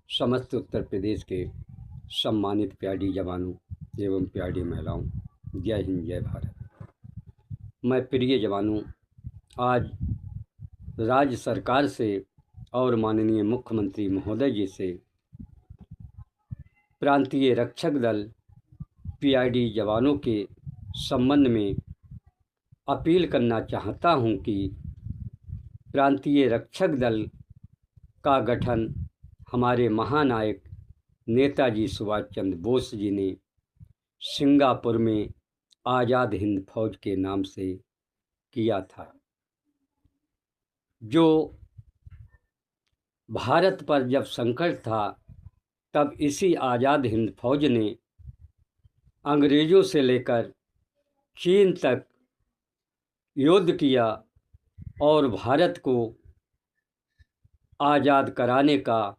समस्त उत्तर प्रदेश के सम्मानित प्यारी जवानों एवं प्यारी महिलाओं, जय हिंद जय भारत। मैं प्रिय जवानों, आज राज्य सरकार से और माननीय मुख्यमंत्री महोदय जी से प्रांतीय रक्षक दल पीआईडी जवानों के संबंध में अपील करना चाहता हूं कि प्रांतीय रक्षक दल का गठन हमारे महानायक नेताजी सुभाष चंद्र बोस जी ने सिंगापुर में आज़ाद हिंद फौज के नाम से किया था, जो भारत पर जब संकट था तब इसी आज़ाद हिंद फौज ने अंग्रेज़ों से लेकर चीन तक युद्ध किया और भारत को आज़ाद कराने का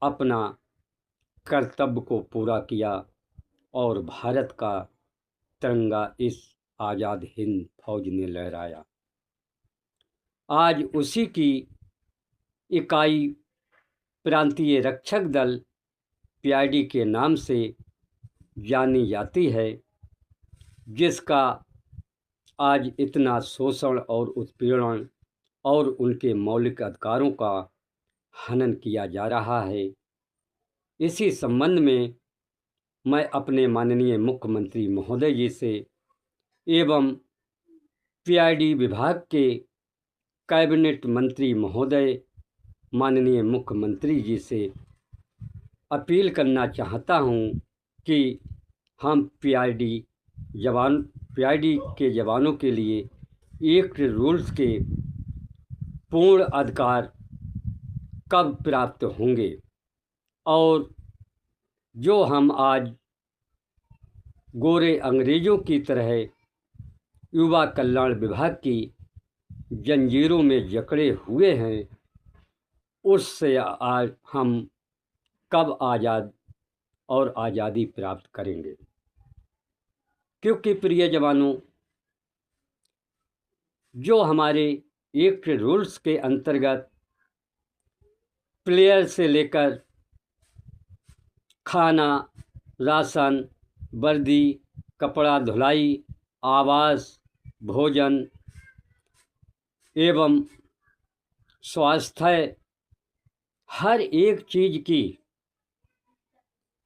अपना कर्तव्य को पूरा किया और भारत का तिरंगा इस आज़ाद हिंद फौज ने लहराया। आज उसी की इकाई प्रांतीय रक्षक दल पीआईडी के नाम से जानी जाती है, जिसका आज इतना शोषण और उत्पीड़न और उनके मौलिक अधिकारों का हनन किया जा रहा है। इसी संबंध में मैं अपने माननीय मुख्यमंत्री महोदय जी से एवं पीआईडी विभाग के कैबिनेट मंत्री महोदय माननीय मुख्यमंत्री जी से अपील करना चाहता हूं कि हम पीआईडी के जवानों के लिए एक्ट रूल्स के पूर्ण अधिकार कब प्राप्त होंगे और जो हम आज गोरे अंग्रेज़ों की तरह युवा कल्याण विभाग की जंजीरों में जकड़े हुए हैं, उससे आज हम कब आज़ाद और आज़ादी प्राप्त करेंगे। क्योंकि प्रिय जवानों, जो हमारे एक्ट रूल्स के अंतर्गत प्लेयर से लेकर खाना, राशन, वर्दी, कपड़ा धुलाई, आवास, भोजन एवं स्वास्थ्य, हर एक चीज़ की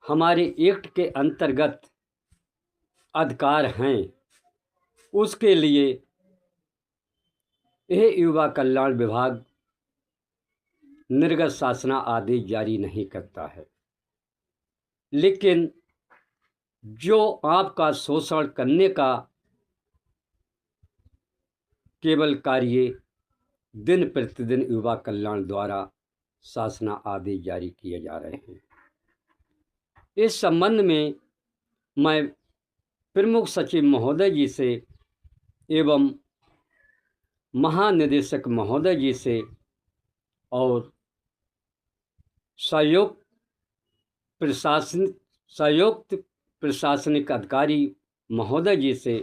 हमारे एक्ट के अंतर्गत अधिकार हैं, उसके लिए यह युवा कल्याण विभाग निर्गत शासना आदेश जारी नहीं करता है, लेकिन जो आपका शोषण करने का केवल कार्य दिन प्रतिदिन युवा कल्याण द्वारा शासना आदेश जारी किए जा रहे हैं। इस संबंध में मैं प्रमुख सचिव महोदय जी से एवं महानिदेशक महोदय जी से और संयुक्त प्रशासनिक अधिकारी महोदय जी से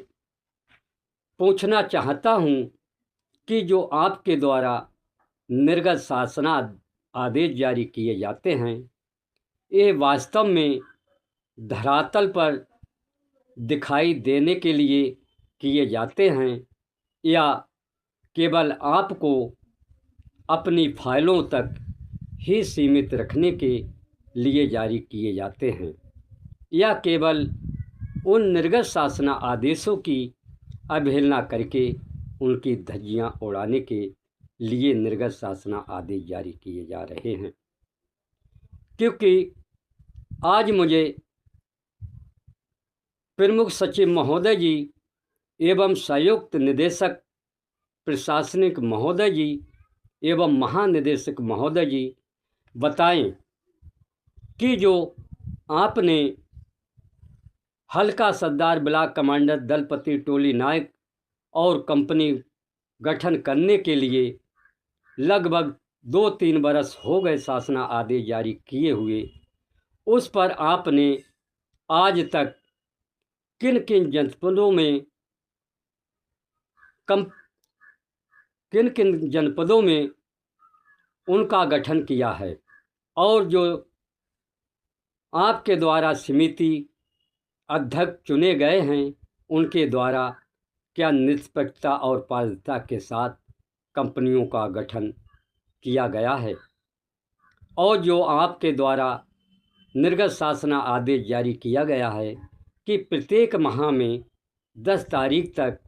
पूछना चाहता हूं कि जो आपके द्वारा निर्गत शासना आदेश जारी किए जाते हैं, ये वास्तव में धरातल पर दिखाई देने के लिए किए जाते हैं या केवल आपको अपनी फाइलों तक ही सीमित रखने के लिए जारी किए जाते हैं, या केवल उन निर्गत शासना आदेशों की अवहेलना करके उनकी धज्जियां उड़ाने के लिए निर्गत शासना आदेश जारी किए जा रहे हैं। क्योंकि आज मुझे प्रमुख सचिव महोदय जी एवं संयुक्त निदेशक प्रशासनिक महोदय जी एवं महानिदेशक महोदय जी बताएं कि जो आपने हल्का सरदार ब्लॉक कमांडर दलपति टोली नायक और कंपनी गठन करने के लिए लगभग 2-3 बरस हो गए शासना आदेश जारी किए हुए, उस पर आपने आज तक किन किन जनपदों में उनका गठन किया है और जो आपके द्वारा समिति अध्यक्ष चुने गए हैं उनके द्वारा क्या निष्पक्षता और पारदर्शिता के साथ कंपनियों का गठन किया गया है, और जो आपके द्वारा निर्गत शासन आदेश जारी किया गया है कि प्रत्येक माह में 10 तारीख तक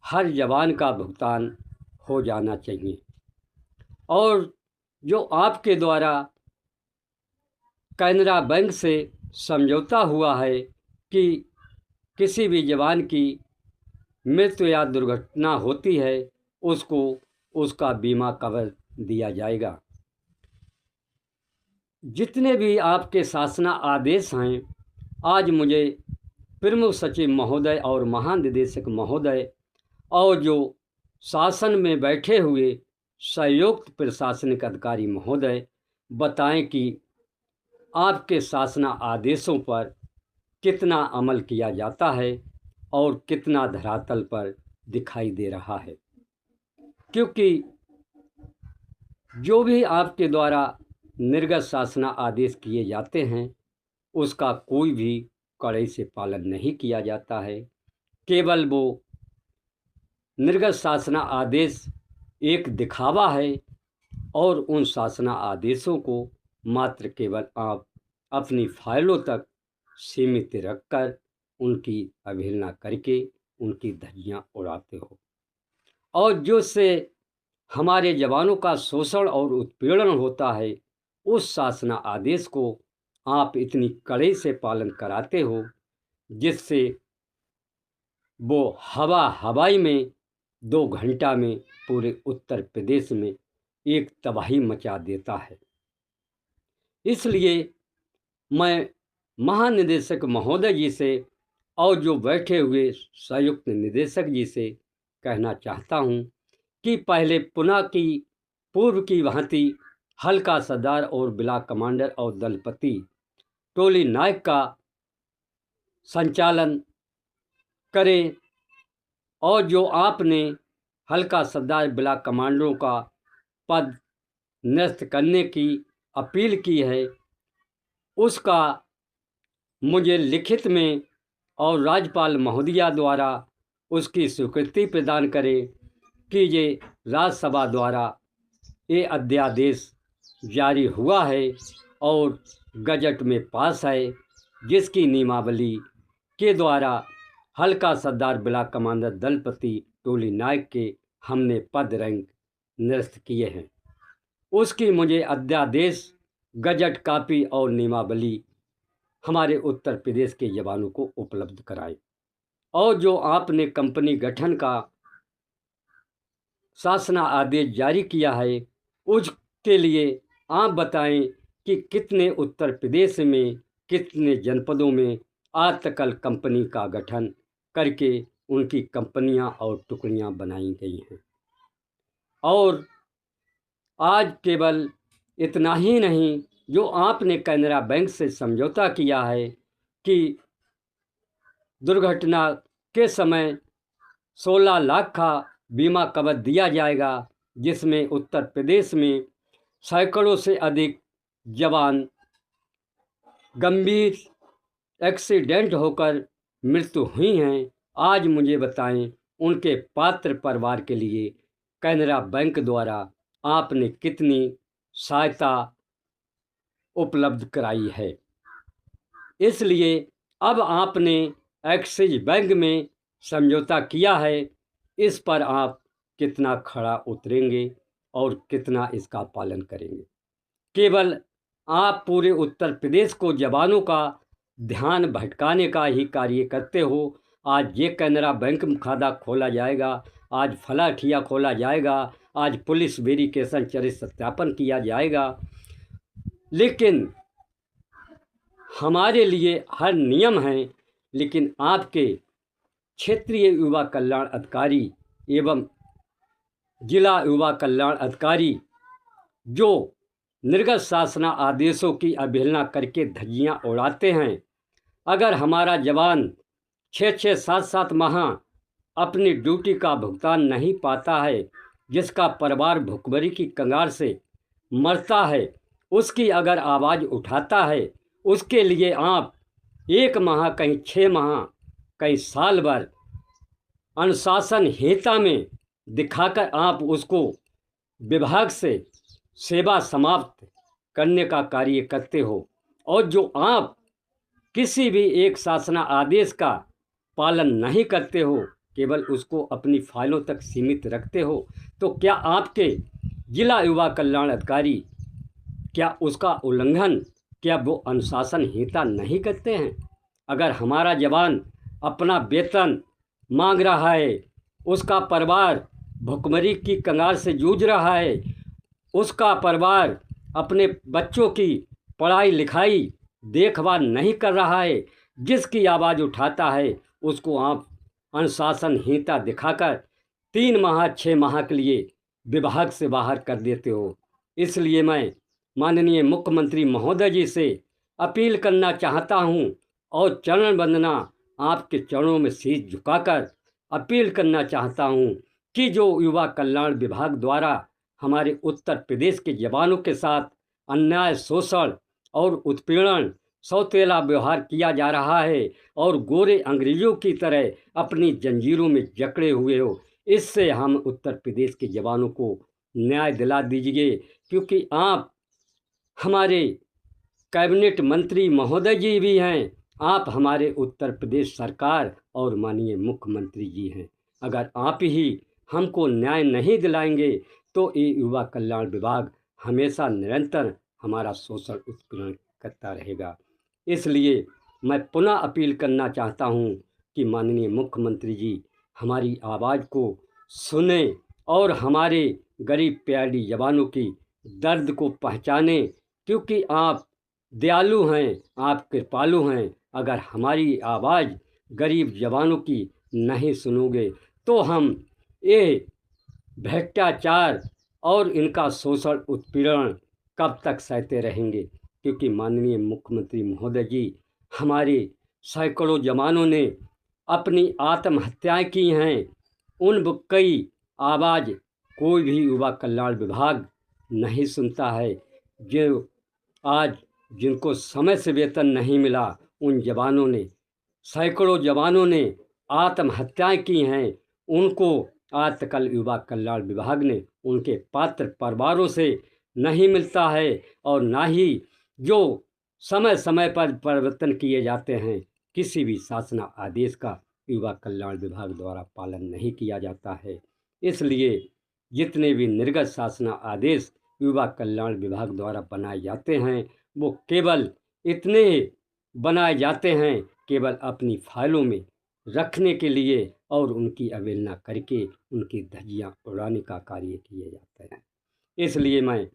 हर जवान का भुगतान हो जाना चाहिए, और जो आपके द्वारा कैनरा बैंक से समझौता हुआ है कि किसी भी जवान की मृत्यु या दुर्घटना होती है उसको उसका बीमा कवर दिया जाएगा। जितने भी आपके शासन आदेश हैं, आज मुझे प्रमुख सचिव महोदय और महानिदेशक महोदय और जो शासन में बैठे हुए संयुक्त प्रशासनिक अधिकारी महोदय बताएं कि आपके शासन आदेशों पर कितना अमल किया जाता है और कितना धरातल पर दिखाई दे रहा है, क्योंकि जो भी आपके द्वारा निर्गत शासन आदेश किए जाते हैं उसका कोई भी कड़ाई से पालन नहीं किया जाता है। केवल वो निर्गत शासन आदेश एक दिखावा है और उन शासन आदेशों को मात्र केवल आप अपनी फाइलों तक सीमित रखकर उनकी अवहेलना करके उनकी धज्जियां उड़ाते हो, और जो से हमारे जवानों का शोषण और उत्पीड़न होता है उस शासन आदेश को आप इतनी कड़ाई से पालन कराते हो जिससे वो हवाई में 2 घंटा में पूरे उत्तर प्रदेश में एक तबाही मचा देता है। इसलिए मैं महानिदेशक महोदय जी से और जो बैठे हुए संयुक्त निदेशक जी से कहना चाहता हूँ कि पहले पूर्व की भांति हल्का सरदार और ब्लॉक कमांडर और दलपति टोली नायक का संचालन करें, और जो आपने हल्का सरदार ब्लॉक कमांडरों का पद निरस्त करने की अपील की है उसका मुझे लिखित में और राज्यपाल महोदया द्वारा उसकी स्वीकृति प्रदान करें कि ये राज्यसभा द्वारा ये अध्यादेश जारी हुआ है और गजट में पास है, जिसकी नियमावली के द्वारा हल्का सरदार ब्लॉक कमांडर दलपति टोली नायक के हमने पद रैंक निरस्त किए हैं। उसकी मुझे अध्यादेश, गजट कापी और नियमावली हमारे उत्तर प्रदेश के जवानों को उपलब्ध कराए, और जो आपने कंपनी गठन का शासन आदेश जारी किया है उसके लिए आप बताएं कि कितने उत्तर प्रदेश में कितने जनपदों में आज तक कंपनी का गठन करके उनकी कंपनियां और टुकड़ियां बनाई गई हैं। और आज केवल इतना ही नहीं, जो आपने कैनरा बैंक से समझौता किया है कि दुर्घटना के समय 16 लाख का बीमा कवर दिया जाएगा, जिसमें उत्तर प्रदेश में सैकड़ों से अधिक जवान गंभीर एक्सीडेंट होकर मृत्यु हुई हैं। आज मुझे बताएं उनके पात्र परिवार के लिए कैनरा बैंक द्वारा आपने कितनी सहायता उपलब्ध कराई है। इसलिए अब आपने एक्सिस बैंक में समझौता किया है, इस पर आप कितना खड़ा उतरेंगे और कितना इसका पालन करेंगे। केवल आप पूरे उत्तर प्रदेश को जवानों का ध्यान भटकाने का ही कार्य करते हो। आज ये कैनरा बैंक खाता खोला जाएगा, आज फलाठिया खोला जाएगा, आज पुलिस वेरिफिकेशन चरित्र सत्यापन किया जाएगा, लेकिन हमारे लिए हर नियम है, लेकिन आपके क्षेत्रीय युवा कल्याण अधिकारी एवं जिला युवा कल्याण अधिकारी जो निर्गत शासन आदेशों की अवहेलना करके धज्जियां उड़ाते हैं, अगर हमारा जवान 6-6, 7-7 माह अपनी ड्यूटी का भुगतान नहीं पाता है, जिसका परिवार भुखमरी की कंगार से मरता है, उसकी अगर आवाज़ उठाता है, उसके लिए आप 1 माह, कहीं 6 माह, कहीं साल भर अनुशासनहीनता में दिखाकर आप उसको विभाग से सेवा समाप्त करने का कार्य करते हो, और जो आप किसी भी एक शासन आदेश का पालन नहीं करते हो, केवल उसको अपनी फाइलों तक सीमित रखते हो, तो क्या आपके जिला युवा कल्याण अधिकारी क्या उसका उल्लंघन, क्या वो अनुशासनहीनता नहीं करते हैं? अगर हमारा जवान अपना वेतन मांग रहा है, उसका परिवार भुखमरी की कगार से जूझ रहा है, उसका परिवार अपने बच्चों की पढ़ाई लिखाई देखभाल नहीं कर रहा है, जिसकी आवाज़ उठाता है उसको आप अनुशासनहीनता दिखाकर 3 माह 6 माह के लिए विभाग से बाहर कर देते हो। इसलिए मैं माननीय मुख्यमंत्री महोदय जी से अपील करना चाहता हूं, और चरण वंदना आपके चरणों में शीश झुकाकर अपील करना चाहता हूं कि जो युवा कल्याण विभाग द्वारा हमारे उत्तर प्रदेश के जवानों के साथ अन्याय, शोषण और उत्पीड़न, सौतेला व्यवहार किया जा रहा है, और गोरे अंग्रेजों की तरह अपनी जंजीरों में जकड़े हुए हो, इससे हम उत्तर प्रदेश के जवानों को न्याय दिला दीजिए। क्योंकि आप हमारे कैबिनेट मंत्री महोदय जी भी हैं, आप हमारे उत्तर प्रदेश सरकार और माननीय मुख्यमंत्री जी हैं। अगर आप ही हमको न्याय नहीं दिलाएंगे तो ये युवा कल्याण विभाग हमेशा निरंतर हमारा शोषण उत्पीड़न करता रहेगा। इसलिए मैं पुनः अपील करना चाहता हूँ कि माननीय मुख्यमंत्री जी हमारी आवाज़ को सुने और हमारे गरीब प्यारी जवानों की दर्द को पहचाने, क्योंकि आप दयालु हैं, आप कृपालु हैं। अगर हमारी आवाज़ गरीब जवानों की नहीं सुनोगे तो हम ये भ्रष्टाचार और इनका शोषण उत्पीड़न कब तक सहते रहेंगे? क्योंकि माननीय मुख्यमंत्री महोदय जी हमारे सैकड़ों जवानों ने अपनी आत्महत्याएं की हैं, उन कई आवाज़ कोई भी युवा कल्याण विभाग नहीं सुनता है। जो आज जिनको समय से वेतन नहीं मिला, उन जवानों ने, सैकड़ों जवानों ने आत्महत्याएं की हैं, उनको आज तक युवा कल्याण विभाग ने उनके पात्र परिवारों से नहीं मिलता है, और ना ही जो समय समय पर परिवर्तन किए जाते हैं, किसी भी शासन आदेश का युवा कल्याण विभाग द्वारा पालन नहीं किया जाता है। इसलिए जितने भी निर्गत शासन आदेश युवा कल्याण विभाग द्वारा बनाए जाते हैं, वो केवल इतने बनाए जाते हैं, केवल अपनी फाइलों में रखने के लिए, और उनकी अवहेलना करके उनकी धज्जियां उड़ाने का कार्य किए जाते हैं। इसलिए मैं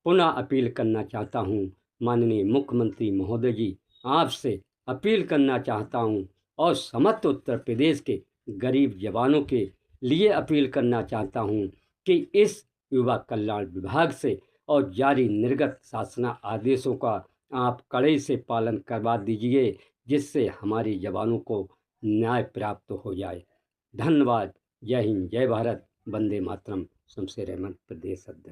पुनः अपील करना चाहता हूँ, माननीय मुख्यमंत्री महोदय जी, आपसे अपील करना चाहता हूँ, और समस्त उत्तर प्रदेश के गरीब जवानों के लिए अपील करना चाहता हूँ कि इस युवा कल्याण विभाग से और जारी निर्गत शासन आदेशों का आप कड़े से पालन करवा दीजिए, जिससे हमारे जवानों को न्याय प्राप्त हो जाए। धन्यवाद। जय हिंद, जय भारत, वंदे मातरम। शमशेर अहमद, प्रदेश अध्यक्ष।